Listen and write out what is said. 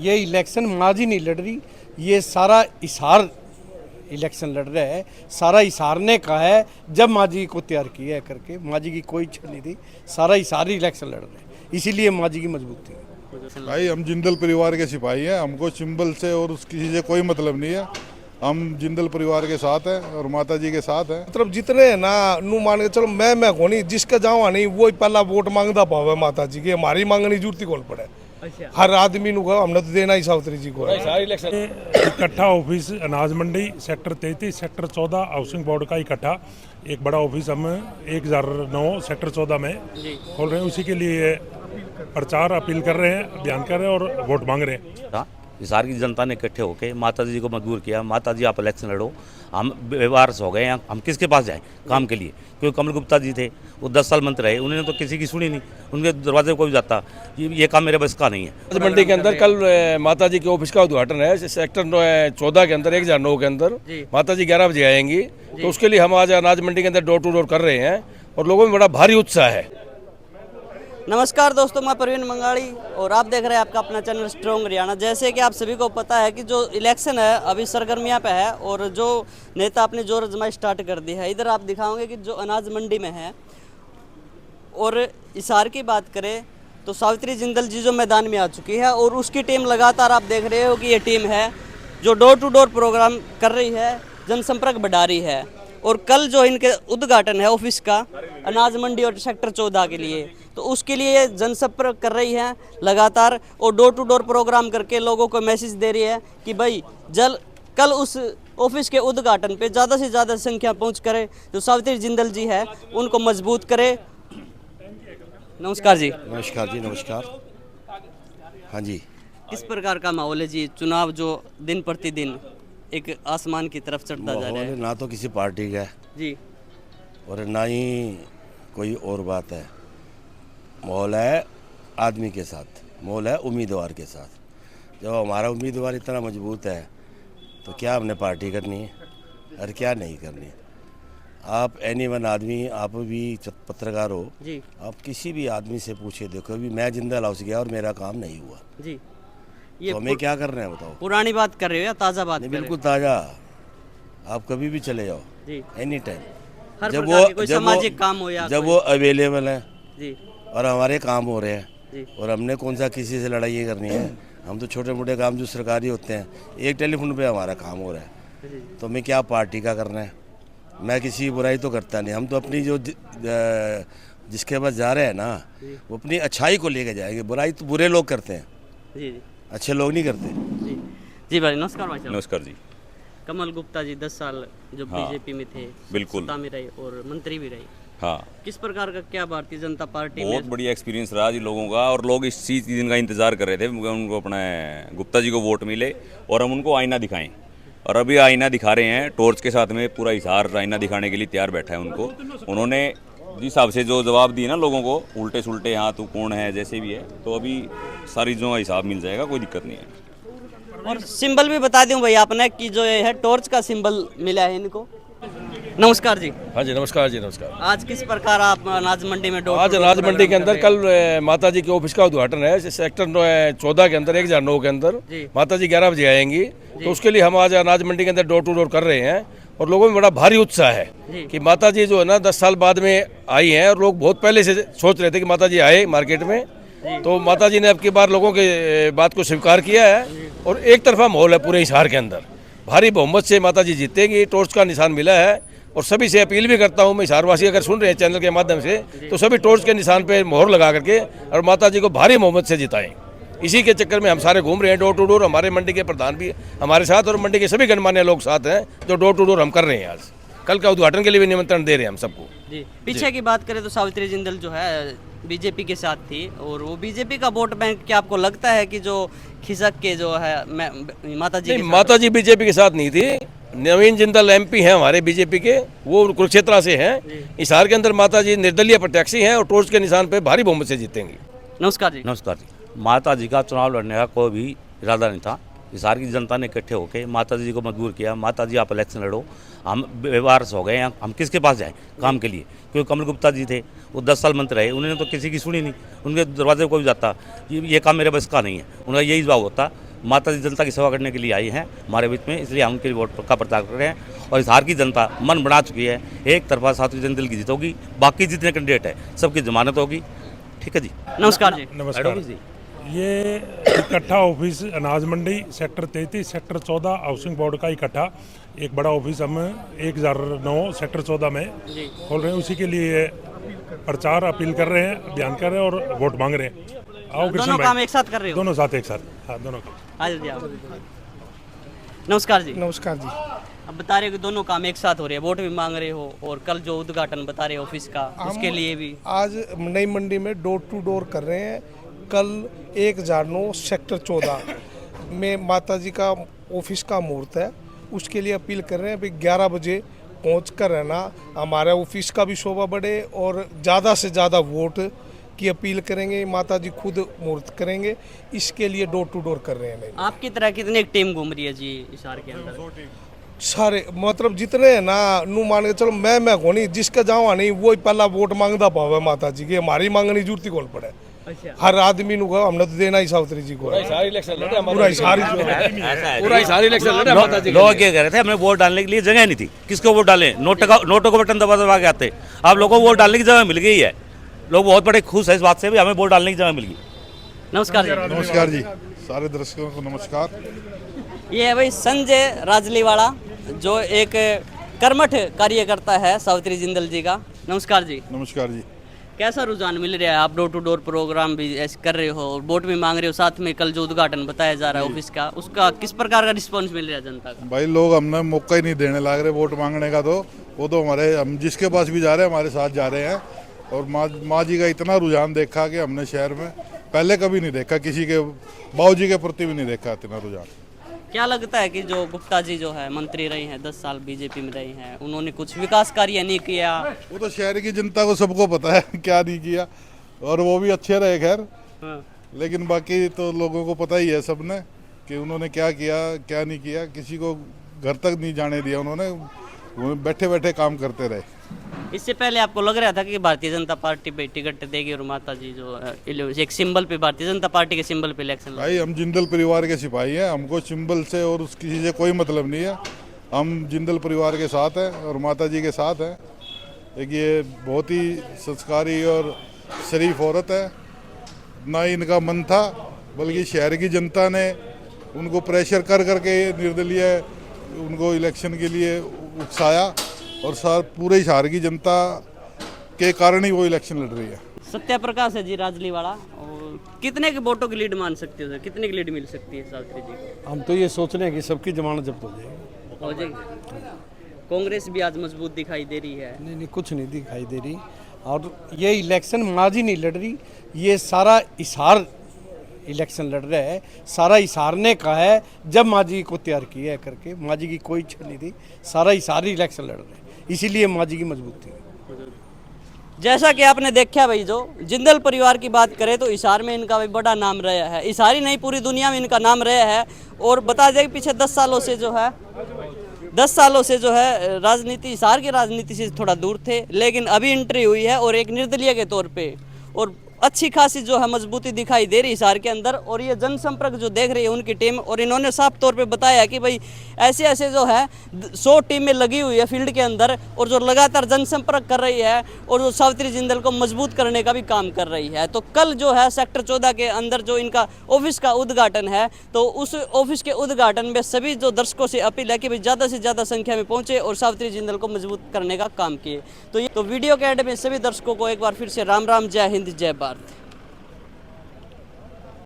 ये इलेक्शन माजी नहीं लड़ रही, ये सारा हिसार इलेक्शन लड़ रहा है। सारा हिसार ने कहा है, जब माजी को तैयार किया है करके, माजी की कोई इच्छा नहीं थी, सारा हिसार ही इलेक्शन लड़ रहे हैं, इसीलिए माजी की मजबूती है। भाई हम जिंदल परिवार के सिपाही हैं, हमको सिंबल से और किसी से कोई मतलब नहीं है। हम जिंदल परिवार के साथ हैं और माता जी के साथ हैं। मतलब जितने है ना नू मान के चलो मैं को नहीं, जिसका जावा नहीं वो ही पहला वोट मांगता पावे माता जी के, हमारी मांगनी जरूरत कौन पड़े। हर आदमी नु हमने तो देना ही सावित्री जी को। इकट्ठा ऑफिस अनाज मंडी सेक्टर 33 सेक्टर 14 हाउसिंग बोर्ड का इकट्ठा एक बड़ा ऑफिस हम 1009 सेक्टर 14 में खोल रहे हैं। उसी के लिए प्रचार अपील कर रहे हैं, अभियान कर रहे हैं और वोट मांग रहे हैं। हिसार की जनता ने इकट्ठे होकर माता जी को मजबूर किया, माता जी आप इलेक्शन लड़ो। हम व्यवहार से हो गए, हम किसके पास जाएं काम के लिए, क्योंकि कमल गुप्ता जी थे, वो 10 साल मंत्री रहे, उन्होंने तो किसी की सुनी नहीं, उनके दरवाजे कोई जाता। ये काम मेरे बस का नहीं है। मंडी के अंदर कल माता जी के ऑफिस का उद्घाटन है, सेक्टर 14 के अंदर 1009 के अंदर माता जी 11 बजे आएंगी, तो उसके लिए हम आज अनाज मंडी के अंदर डोर टू डोर कर रहे हैं और लोगों में बड़ा भारी उत्साह है। नमस्कार दोस्तों, मैं प्रवीण मंगाड़ी और आप देख रहे हैं आपका अपना चैनल स्ट्रॉन्ग हरियाणा। जैसे कि आप सभी को पता है कि जो इलेक्शन है अभी सरगर्मियां पे है और जो नेता अपनी जोर आजमाई स्टार्ट कर दी है। इधर आप दिखाओगे कि जो अनाज मंडी में है। और हिसार की बात करें तो सावित्री जिंदल जी जो मैदान में आ चुकी है और उसकी टीम लगातार आप देख रहे हो कि ये टीम है जो डोर टू डोर प्रोग्राम कर रही है, जनसंपर्क बढ़ा रही है। और कल जो इनके उद्घाटन है ऑफिस का अनाज मंडी और सेक्टर 14 के लिए, तो उसके लिए जनसंपर्क कर रही है लगातार और डोर टू डोर प्रोग्राम करके लोगों को मैसेज दे रही है कि भाई कल उस ऑफिस के उद्घाटन पे ज़्यादा से ज़्यादा संख्या पहुंच करे, जो सावित्री जिंदल जी है उनको मजबूत करे। नमस्कार जी। नमस्कार जी, नमस्कार। हाँ जी, किस प्रकार का माहौल है जी? चुनाव जो दिन प्रतिदिन एक आसमान की तरफ चढ़ता जा रहा है। ना तो किसी पार्टी का है जी और ना ही कोई और बात है। माहौल है आदमी के साथ, माहौल है उम्मीदवार के साथ। जब हमारा उम्मीदवार इतना मजबूत है तो क्या हमने पार्टी करनी है और क्या नहीं करनी है। आप एनीवन आदमी, आप भी पत्रकार हो जी, आप किसी भी आदमी से पूछे देखो, अभी मैं जिंदल हाउस गया और मेरा काम नहीं हुआ जी। तो हमें क्या करना है बताओ? पुरानी बात कर रहे हो या ताज़ा बात? नहीं, बिल्कुल ताज़ा। आप कभी भी चले जाओ जी, एनी टाइम, हर प्रकार के कोई सामाजिक काम हो या जब वो अवेलेबल है जी और हमारे काम हो रहे हैं जी। और हमने कौन सा किसी से लड़ाई करनी है। हम तो छोटे मोटे काम जो सरकारी होते हैं, एक टेलीफोन पे हमारा काम हो रहा है, तो हमें क्या पार्टी का करना है। मैं किसी की बुराई तो करता नहीं, हम तो अपनी जो जिसके पास जा रहे हैं ना वो अपनी अच्छाई को लेके जाएंगे। बुराई तो बुरे लोग करते हैं जी जी अच्छे लोग नहीं करते। जी जी भाई नमस्कार। भाई साहब नमस्कार जी। कमल गुप्ता जी 10 साल जो बीजेपी में थे, बिल्कुल सत्ता में रहे और मंत्री भी रहे। हाँ, किस प्रकार का क्या भारतीय जनता पार्टी बहुत में बढ़िया एक्सपीरियंस रहा जी लोगों का, और लोग इस चीज़ दिन का इंतजार कर रहे थे उनको अपने गुप्ता जी को वोट मिले और हम उनको आईना दिखाएं। और अभी आईना दिखा रहे हैं टॉर्च के साथ में, पूरा हिसार आईना दिखाने के लिए तैयार बैठा है उनको। उन्होंने जिस हिसाब से जो जवाब दिए ना लोगों को, उल्टे सुल्टे, हाँ तू कौन है जैसे भी है, तो अभी सारी चीज़ों का हिसाब मिल जाएगा, कोई दिक्कत नहीं है। और सिंबल भी बता दूं भाई आपने कि जो ये है टॉर्च का सिंबल मिला है इनको। नमस्कार जी। हाँ जी, नमस्कार जी, नमस्कार। आज किस प्रकार आप अनाज मंडी में आज अनाज मंडी के अंदर कल माता जी के ऑफिस का उद्घाटन है, सेक्टर 14 के अंदर 1009 के अंदर माता जी 11 बजे आएंगी, तो उसके लिए हम आज अनाज मंडी के अंदर डोर टू डोर कर रहे हैं और लोगों में बड़ा भारी उत्साह है कि माता जी जो है ना 10 साल बाद में आई हैं और लोग बहुत पहले से सोच रहे थे कि माता जी आए मार्केट में, तो माता जी ने अब की बार लोगों के बात को स्वीकार किया है और एक तरफा माहौल है पूरे हिसार के अंदर। भारी बहुमत से माता जी जीतेगी, टॉर्च का निशान मिला है। और सभी से अपील भी करता हूँ मैं, हिसारवासी अगर सुन रहे हैं चैनल के माध्यम से, तो सभी टॉर्च के निशान पे मोहर लगा करके और माता जी को भारी बहुमत से जिताएं। इसी के चक्कर में हम सारे घूम रहे हैं डोर टू डोर। हमारे मंडी के प्रधान भी हमारे साथ और मंडी के सभी गणमान्य लोग साथ हैं जो डोर टू डोर हम कर रहे हैं। आज कल का उद्घाटन के लिए भी निमंत्रण दे रहे हैं हम सबको जी। पीछे की बात करें तो सावित्री जिंदल जो है बीजेपी के साथ थी और वो बीजेपी का वोट बैंक, क्या आपको लगता है कि जो खिसक के जो है माता जी? माता जी बीजेपी के साथ नहीं थी। नवीन जिंदल एमपी हैं हमारे बीजेपी के, वो कुरुक्षेत्र से हैं। हिसार के अंदर माता जी निर्दलीय प्रत्याशी हैं और टॉर्च के निशान पे भारी बहुमत से जीतेंगी। नमस्कार जी। नमस्कार जी। माता जी का चुनाव लड़ने का कोई भी इरादा नहीं था। हिसार की जनता ने इकट्ठे होकर माता जी को मजबूर किया, माता जी आप इलेक्शन लड़ो। हम व्यवहार से हो गए, हम किसके पास जाएं काम के लिए, क्योंकि कमल गुप्ता जी थे, वो 10 साल मंत्री रहे, उन्होंने तो किसी की सुनी नहीं, उनके दरवाजे कोई जाता। ये काम मेरे बस का नहीं है। उनका यही जवाब होता, माता जी जनता की सेवा करने के लिए आई हैं हमारे बीच में, इसलिए हम उनके वोट का प्रचार कर रहे हैं। और इस हार की जनता मन बना चुकी है, एक तरफा साध्वी जिंदल की जीत होगी, बाकी जितने कैंडिडेट है सबकी जमानत होगी। ठीक है जी, नमस्कार जी। नमस्कार जी। ये इकट्ठा ऑफिस अनाज मंडी सेक्टर 33 सेक्टर 14 हाउसिंग बोर्ड का इकट्ठा एक बड़ा ऑफिस हम 1009 सेक्टर 14 में खोल रहे हैं। उसी के लिए प्रचार अपील कर रहे हैं, अभियान कर रहे हैं और वोट मांग रहे हैं। आओ दोनों कृष्ण काम भाई, एक साथ कर रहे हो? दोनों साथ एक साथ, हाँ दोनों काम। आ जाइए आप। नमस्कार जी। नमस्कार जी। अब बता रहे हो कि दोनों काम एक साथ हो रहे हैं, वोट भी मांग रहे हो और कल जो उद्घाटन बता रहे हो ऑफिस का, उसके लिए भी आज नई मंडी में डोर टू डोर कर रहे हैं। कल 1009 सेक्टर 14 में माता जी का ऑफिस का मुहूर्त है, उसके लिए अपील कर रहे हैं भाई 11 बजे पहुँच कर रहना, हमारे ऑफिस का भी शोभा बढ़े और ज़्यादा से ज़्यादा वोट की अपील करेंगे। माता जी खुद मुहूर्त करेंगे, इसके लिए डोर टू डोर कर रहे हैं। आपकी तरह कितनी एक टीम घूम रही है जी इशार के अंदर? सारे मतलब जितने है ना, नू मान के चलो मैं को नहीं, जिसका जावा नहीं वो पहला वोट मांगता पावे माता जी के, हमारी मांगनी जरूरत ही कौन पड़े। अच्छा। हर आदमी नु कहो हमने तो देना ही सावित्री जी को, पूरा सारी इलेक्शन लड़े माता जी। लोग क्या कह रहे थे, हमें वोट डालने के लिए जगह नहीं थी, किसको वोट डालें, नोटों को बटन दबा दबा के आते। आप लोगों को वोट डालने की जगह मिल गई है, लोग बहुत बड़े खुश है इस बात से भी हमें वोट डालने की जगह मिल गई। नमस्कार जी। नमस्कार जी, सारे दर्शकों को नमस्कार। ये है भाई संजय राजलीवाड़ा, जो एक कर्मठ कार्यकर्ता है सावित्री जिंदल जी का। नमस्कार जी। नमस्कार जी। कैसा रुझान मिल रहा है? आप डोर टू डोर प्रोग्राम भी ऐसे कर रहे हो और वोट भी मांग रहे हो, साथ में कल जो उद्घाटन बताया जा रहा है ऑफिस का, उसका किस प्रकार का रिस्पांस मिल रहा है जनता का? भाई लोग हमने मौका ही नहीं देने लग रहे वोट मांगने का, तो वो तो हमारे हम जिसके पास भी जा रहे हैं हमारे साथ जा रहे हैं। और माँ जी का इतना रुझान देखा कि हमने शहर में पहले कभी नहीं देखा, किसी के बाबू जी के प्रति भी नहीं देखा इतना रुझान। क्या लगता है कि जो गुप्ता जी जो है मंत्री रही हैं, 10 साल बीजेपी में रही हैं, उन्होंने कुछ विकास कार्य नहीं किया? वो तो शहर की जनता को सबको पता है क्या नहीं किया, और वो भी अच्छे रहे खैर। हाँ। लेकिन बाकी तो लोगों को पता ही है सबने कि उन्होंने क्या किया क्या नहीं किया, किसी को घर तक नहीं जाने दिया उन्होंने, बैठे बैठे काम करते रहे। इससे पहले आपको लग रहा था कि भारतीय जनता पार्टी पे टिकट देगी और माता जी जो एक सिंबल पे, भारतीय जनता पार्टी के सिंबल पे इलेक्शन भाई हम जिंदल परिवार के सिपाही हैं, हमको सिंबल से और किसी से कोई मतलब नहीं है। हम जिंदल परिवार के साथ हैं और माता जी के साथ हैं। एक ये बहुत ही संस्कारी और शरीफ औरत है, ना ही इनका मन था, बल्कि शहर की जनता ने उनको प्रेशर कर करके निर्दलीय उनको इलेक्शन के लिए उकसाया, और सार पूरे शहर की जनता के कारण ही वो इलेक्शन लड़ रही है। सत्या प्रकाश है जी राजलीवाड़ा, और कितने के वोटों की लीड मान सकते हो सर? कितने की लीड मिल सकती है सावित्री जी को? हम तो ये सोच रहे हैं कि सबकी जमानत जब्त हो जाएगी। हो जाएगी। कांग्रेस भी आज मजबूत दिखाई दे रही है। नहीं, कुछ नहीं दिखाई दे रही। और ये इलेक्शन माजी नहीं लड़ रही, ये सारा इशार इलेक्शन लड़ रहा है। सारा इशार ने कहा है, जब माजी को तैयार किया है करके, माजी की कोई इच्छा नहीं थी, सारा इशार ही इलेक्शन लड़ रहे हैं, इसीलिए माजी की मजबूत थी। जैसा कि आपने देखा भाई, जो जिंदल परिवार की बात करें तो इशार में इनका भी बड़ा नाम रहा है, इशार ही नहीं पूरी दुनिया में इनका नाम रहा है। और बता दें कि पिछले 10 सालों से जो है राजनीति, इशार की राजनीति से थोड़ा दूर थे, लेकिन अभी एंट्री हुई है और एक निर्दलीय के तौर पे, और अच्छी खासी जो है मजबूती दिखाई दे रही इशार के अंदर। और ये जनसंपर्क जो देख रही है उनकी टीम, और इन्होंने साफ तौर पे बताया कि भाई ऐसे ऐसे जो है 100 टीमें लगी हुई है फील्ड के अंदर, और जो लगातार जनसंपर्क कर रही है और जो सावित्री जिंदल को मजबूत करने का भी काम कर रही है। तो कल जो है सेक्टर 14 के अंदर जो इनका ऑफिस का उद्घाटन है, तो उस ऑफिस के उद्घाटन में सभी जो दर्शकों से अपील है कि भाई ज़्यादा से ज़्यादा संख्या में पहुँचे और सावित्री जिंदल को मजबूत करने का काम किए। तो वीडियो के एंड में सभी दर्शकों को एक बार फिर से राम राम, जय हिंद, जय भारत।